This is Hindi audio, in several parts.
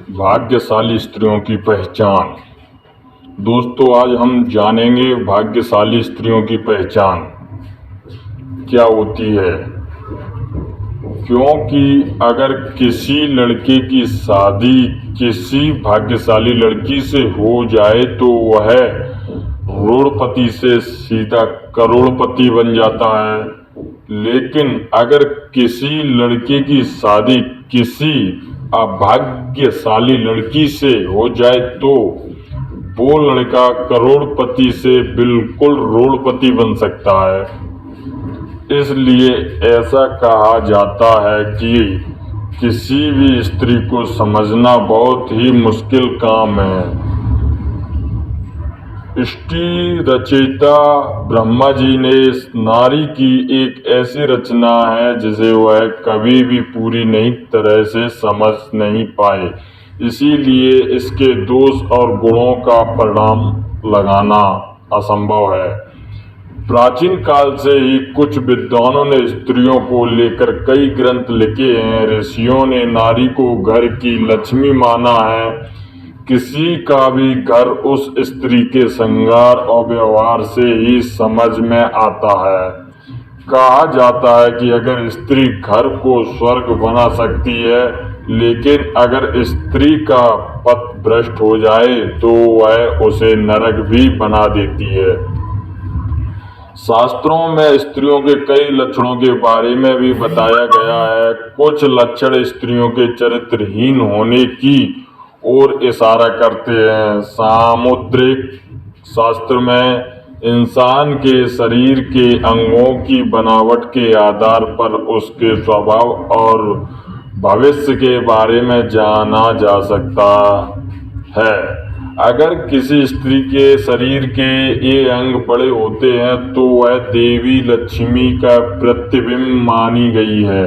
भाग्यशाली स्त्रियों की पहचान। दोस्तों, आज हम जानेंगे भाग्यशाली स्त्रियों की पहचान क्या होती है। क्योंकि अगर किसी लड़के की शादी किसी भाग्यशाली लड़की से हो जाए तो वह रोड़पति से सीधा करोड़पति बन जाता है। लेकिन अगर किसी लड़के की शादी किसी अभाग्यशाली लड़की से हो जाए तो वो लड़का करोड़पति से बिल्कुल रोड़पति बन सकता है। इसलिए ऐसा कहा जाता है कि किसी भी स्त्री को समझना बहुत ही मुश्किल काम है। सृष्टि रचयिता ब्रह्मा जी ने इस नारी की एक ऐसी रचना है जिसे वह कभी भी पूरी नई तरह से समझ नहीं पाए। इसीलिए इसके दोष और गुणों का परिणाम लगाना असंभव है। प्राचीन काल से ही कुछ विद्वानों ने स्त्रियों को लेकर कई ग्रंथ लिखे हैं। ऋषियों ने नारी को घर की लक्ष्मी माना है। किसी का भी घर उस स्त्री के श्रृंगार और व्यवहार से ही समझ में आता है। कहा जाता है कि अगर स्त्री घर को स्वर्ग बना सकती है, लेकिन अगर स्त्री का पथ भ्रष्ट हो जाए तो वह उसे नरक भी बना देती है। शास्त्रों में स्त्रियों के कई लक्षणों के बारे में भी बताया गया है। कुछ लक्षण स्त्रियों के चरित्रहीन होने की ओर इशारा करते हैं। सामुद्रिक शास्त्र में इंसान के शरीर के अंगों की बनावट के आधार पर उसके स्वभाव और भविष्य के बारे में जाना जा सकता है। अगर किसी स्त्री के शरीर के ये अंग बड़े होते हैं तो वह देवी लक्ष्मी का प्रतिबिंब मानी गई है।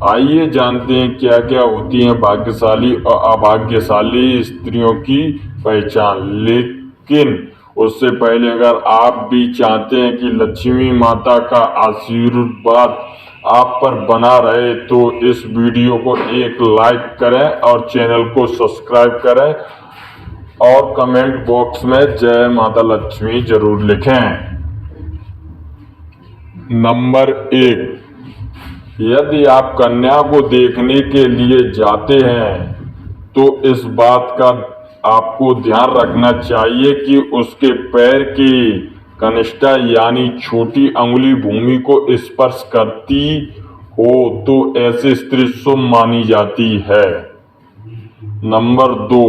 आइए जानते हैं क्या क्या होती हैं भाग्यशाली और अभाग्यशाली स्त्रियों की पहचान। लेकिन उससे पहले अगर आप भी चाहते हैं कि लक्ष्मी माता का आशीर्वाद आप पर बना रहे तो इस वीडियो को एक लाइक करें और चैनल को सब्सक्राइब करें और कमेंट बॉक्स में जय माता लक्ष्मी जरूर लिखें। नंबर 1, यदि आप कन्या को देखने के लिए जाते हैं तो इस बात का आपको ध्यान रखना चाहिए कि उसके पैर की कनिष्ठा यानी छोटी अंगुली भूमि को स्पर्श करती हो तो ऐसी स्त्री शुभ मानी जाती है। नंबर 2,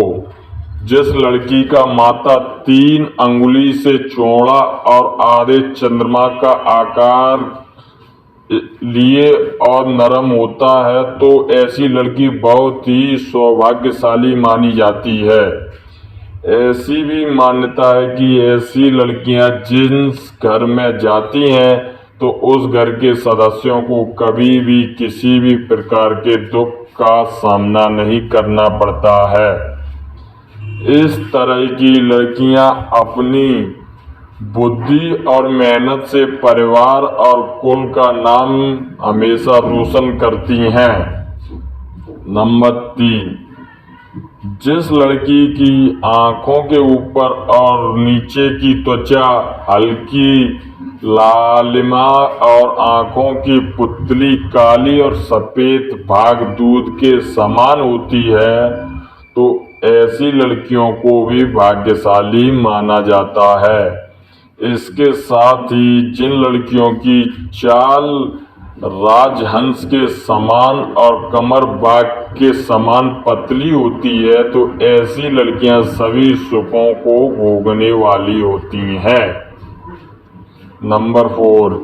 जिस लड़की का माथा 3 अंगुली से चौड़ा और आधे चंद्रमा का आकार लिए और नरम होता है तो ऐसी लड़की बहुत ही सौभाग्यशाली मानी जाती है। ऐसी भी मान्यता है कि ऐसी लड़कियां जिस घर में जाती हैं तो उस घर के सदस्यों को कभी भी किसी भी प्रकार के दुख का सामना नहीं करना पड़ता है। इस तरह की लड़कियां अपनी बुद्धि और मेहनत से परिवार और कुल का नाम हमेशा रोशन करती हैं। नंबर 3, जिस लड़की की आंखों के ऊपर और नीचे की त्वचा हल्की लालिमा और आंखों की पुतली काली और सफेद भाग दूध के समान होती है तो ऐसी लड़कियों को भी भाग्यशाली माना जाता है। इसके साथ ही जिन लड़कियों की चाल राजहंस के समान और कमर बाघ के समान पतली होती है तो ऐसी लड़कियां सभी सुखों को भोगने वाली होती हैं। नंबर 4,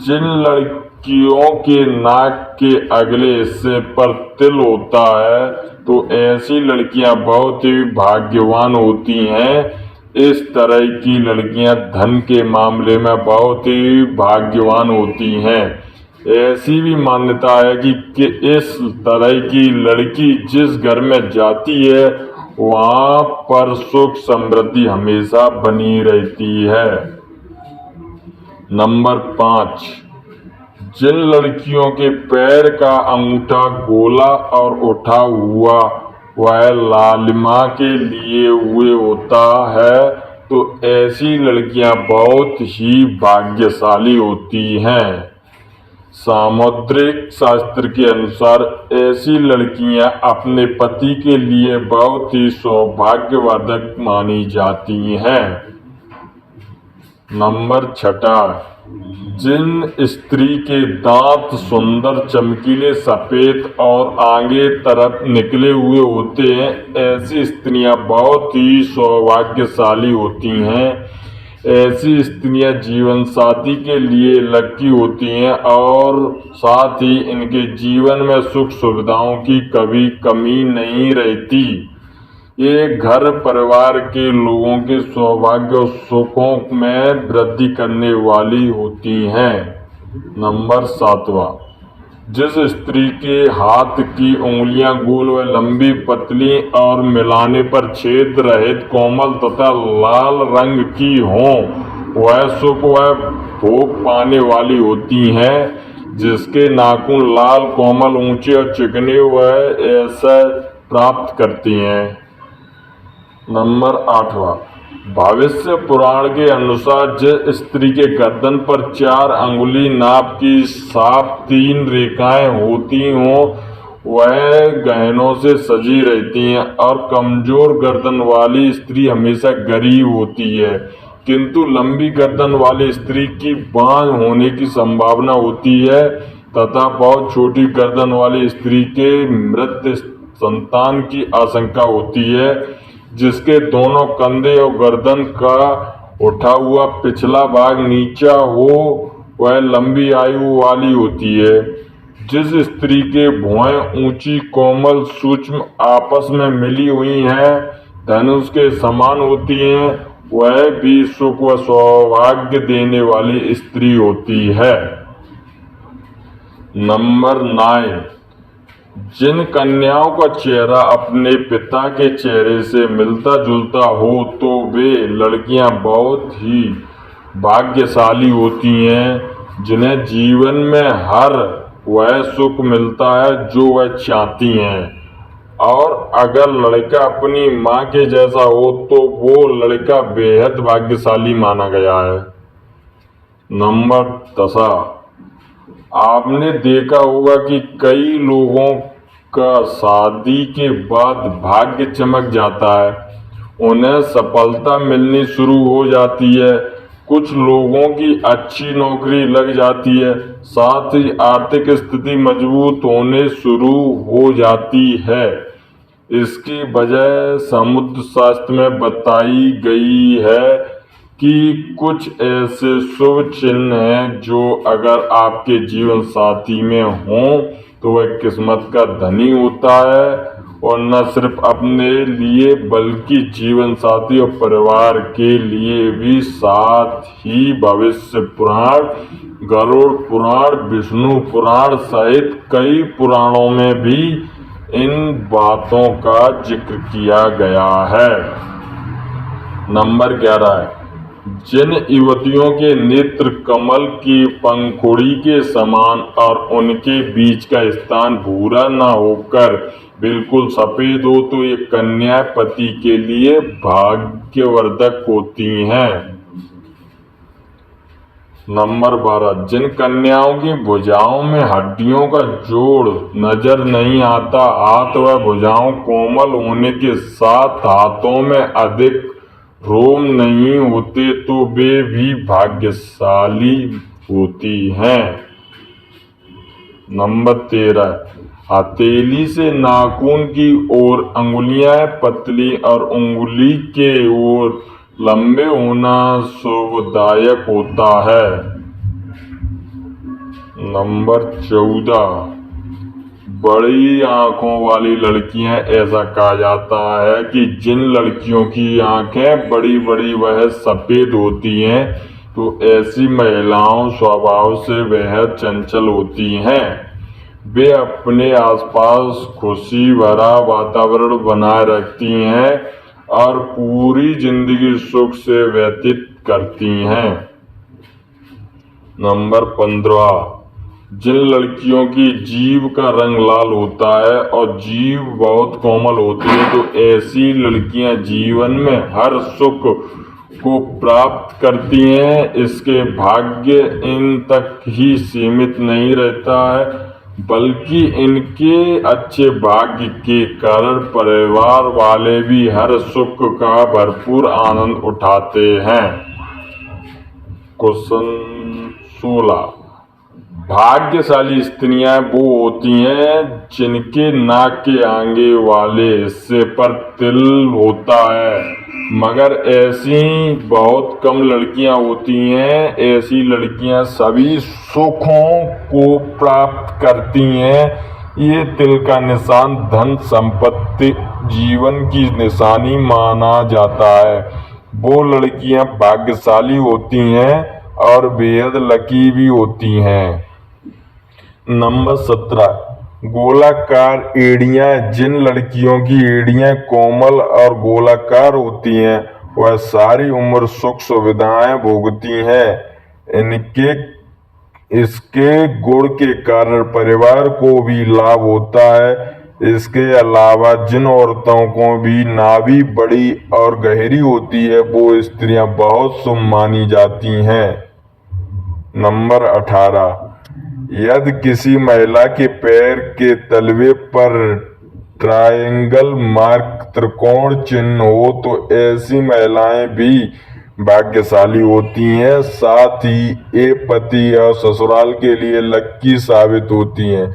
जिन लड़कियों के नाक के अगले हिस्से पर तिल होता है तो ऐसी लड़कियां बहुत ही भाग्यवान होती हैं। इस तरह की लड़कियां धन के मामले में बहुत ही भाग्यवान होती हैं। ऐसी भी मान्यता है कि इस तरह की लड़की जिस घर में जाती है वहां पर सुख समृद्धि हमेशा बनी रहती है। नंबर 5, जिन लड़कियों के पैर का अंगूठा गोला और उठा हुआ वह लालिमा के लिए हुए होता है, तो ऐसी लड़कियां बहुत ही भाग्यशाली होती हैं। सामुद्रिक शास्त्र के अनुसार ऐसी लड़कियां अपने पति के लिए बहुत ही सौभाग्यवर्धक मानी जाती हैं। नंबर 6, जिन स्त्री के दांत सुंदर, चमकीले, सफेद और आगे तरफ निकले हुए होते हैं, ऐसी स्त्रियां बहुत ही सौभाग्यशाली होती हैं। ऐसी स्त्रियां जीवन साथी के लिए लकी होती हैं और साथ ही इनके जीवन में सुख सुविधाओं की कभी कमी नहीं रहती। ये घर परिवार के लोगों के सौभाग्य और सुखों में वृद्धि करने वाली होती हैं। नंबर 7, जिस स्त्री के हाथ की उंगलियां गोल व लंबी, पतली और मिलाने पर छेद रहित, कोमल तथा लाल रंग की हों, वह सुख व भोग पाने वाली होती हैं। जिसके नाखून लाल, कोमल, ऊंचे और चिकने, वह ऐसा प्राप्त करती हैं। नंबर 8, भविष्य पुराण के अनुसार जिस स्त्री के गर्दन पर 4 अंगुली नाप की साफ 3 रेखाएं होती हों, वह गहनों से सजी रहती हैं। और कमजोर गर्दन वाली स्त्री हमेशा गरीब होती है, किंतु लंबी गर्दन वाली स्त्री की बांझ होने की संभावना होती है तथा बहुत छोटी गर्दन वाली स्त्री के मृत संतान की आशंका होती है। जिसके दोनों कंधे और गर्दन का उठा हुआ पिछला भाग नीचा हो, वह लंबी आयु वाली होती है। जिस स्त्री के भुएं ऊंची, कोमल, सूक्ष्म, आपस में मिली हुई हैं, धनुष के समान होती हैं, वह भी सुख व सौभाग्य देने वाली स्त्री होती है। नंबर 9, जिन कन्याओं का चेहरा अपने पिता के चेहरे से मिलता जुलता हो, तो वे लड़कियां बहुत ही भाग्यशाली होती हैं, जिन्हें जीवन में हर वह सुख मिलता है जो वह चाहती हैं। और अगर लड़का अपनी माँ के जैसा हो, तो वो लड़का बेहद भाग्यशाली माना गया है। नंबर 10, आपने देखा होगा कि कई लोगों का शादी के बाद भाग्य चमक जाता है, उन्हें सफलता मिलनी शुरू हो जाती है, कुछ लोगों की अच्छी नौकरी लग जाती है, साथ ही आर्थिक स्थिति मजबूत होने शुरू हो जाती है। इसकी वजह समुद्र शास्त्र में बताई गई है कि कुछ ऐसे शुभ चिन्ह हैं जो अगर आपके जीवन साथी में हों, तो वह किस्मत का धनी होता है, और न सिर्फ अपने लिए बल्कि जीवन साथी और परिवार के लिए भी। साथ ही भविष्य पुराण, गरुड़ पुराण, विष्णु पुराण सहित कई पुराणों में भी इन बातों का जिक्र किया गया है। नंबर 11, जिन युवतियों के नेत्र कमल की पंखुड़ी के समान और उनके बीच का स्थान भूरा न होकर बिल्कुल सफेद हो, तो ये कन्या पति के लिए भाग्यवर्धक होती हैं। नंबर 12, जिन कन्याओं की भुजाओं में हड्डियों का जोड़ नजर नहीं आता, हाथ व भुजाओं कोमल होने के साथ हाथों में अधिक रोम नहीं होते, तो वे भी भाग्यशाली होती हैं। नंबर 13, हथेली से नाखून की ओर अंगुलियां पतली और उंगली के ओर लंबे होना शुभदायक होता है। नंबर 14, बड़ी आंखों वाली लड़कियां, ऐसा कहा जाता है कि जिन लड़कियों की आंखें बड़ी बड़ी वह सफेद होती हैं, तो ऐसी महिलाओं स्वभाव से बेहद चंचल होती हैं। वे अपने आसपास खुशी भरा वातावरण बनाए रखती हैं और पूरी जिंदगी सुख से व्यतीत करती हैं। नंबर 15, जिन लड़कियों की जीभ का रंग लाल होता है और जीभ बहुत कोमल होती है, तो ऐसी लड़कियां जीवन में हर सुख को प्राप्त करती हैं। इसके भाग्य इन तक ही सीमित नहीं रहता है, बल्कि इनके अच्छे भाग्य के कारण परिवार वाले भी हर सुख का भरपूर आनंद उठाते हैं। क्वेश्चन 16। भाग्यशाली स्त्रियां वो होती हैं जिनके नाक के आगे वाले हिस्से पर तिल होता है, मगर ऐसी बहुत कम लड़कियां होती हैं। ऐसी लड़कियां सभी सुखों को प्राप्त करती हैं। ये तिल का निशान धन संपत्ति जीवन की निशानी माना जाता है। वो लड़कियां भाग्यशाली होती हैं और बेहद लकी भी होती हैं। नंबर 17। गोलाकार एड़ियां। जिन लड़कियों की एड़ियां कोमल और गोलाकार होती हैं, वह सारी उम्र सुख सुविधाएं भोगती हैं। इसके गुण के कारण परिवार को भी लाभ होता है। इसके अलावा जिन औरतों को भी नाभि बड़ी और गहरी होती है, वो स्त्रियां बहुत शुभ मानी जाती हैं। नंबर 18। यदि किसी महिला के पैर के तलवे पर ट्रायंगल मार्क त्रिकोण चिन्ह हो, तो ऐसी महिलाएं भी भाग्यशाली होती हैं। साथ ही ये पति और ससुराल के लिए लक्की साबित होती हैं।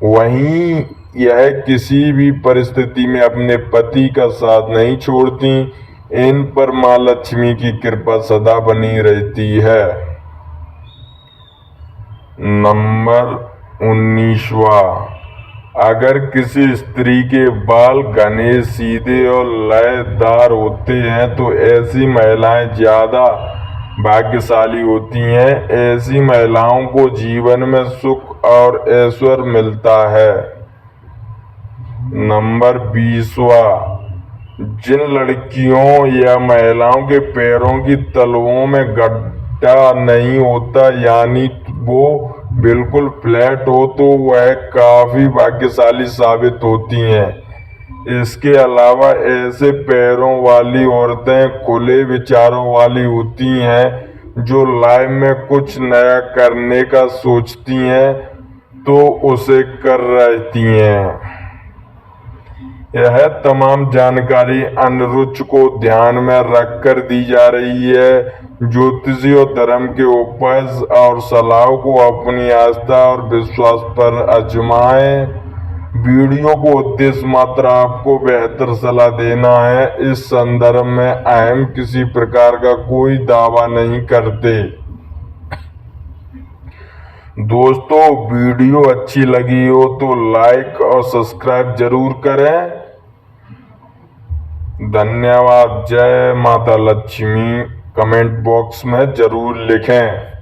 वहीं यह किसी भी परिस्थिति में अपने पति का साथ नहीं छोड़ती। इन पर मां लक्ष्मी की कृपा सदा बनी रहती है। नंबर 19वां। अगर किसी स्त्री के बाल घने, सीधे और लयदार होते हैं, तो ऐसी महिलाएं ज्यादा भाग्यशाली होती हैं। ऐसी महिलाओं को जीवन में सुख और ऐश्वर्य मिलता है। नंबर 20वां। जिन लड़कियों या महिलाओं के पैरों की तलवों में गड्ढा नहीं होता, यानी वो बिल्कुल फ्लैट हो, तो वह काफी भाग्यशाली साबित होती हैं। इसके अलावा ऐसे पैरों वाली औरतें खुले विचारों वाली होती हैं, जो लाइफ में कुछ नया करने का सोचती हैं तो उसे कर रहती हैं। यह तमाम जानकारी अनुरुचि को ध्यान में रखकर दी जा रही है। ज्योतिषी और धर्म के उपाय और सलाह को अपनी आस्था और विश्वास पर आजमाएं। वीडियो को उद्देश्य मात्र आपको बेहतर सलाह देना है। इस संदर्भ में हम किसी प्रकार का कोई दावा नहीं करते। दोस्तों, वीडियो अच्छी लगी हो तो लाइक और सब्सक्राइब जरूर करें। धन्यवाद। जय माता लक्ष्मी कमेंट बॉक्स में जरूर लिखें।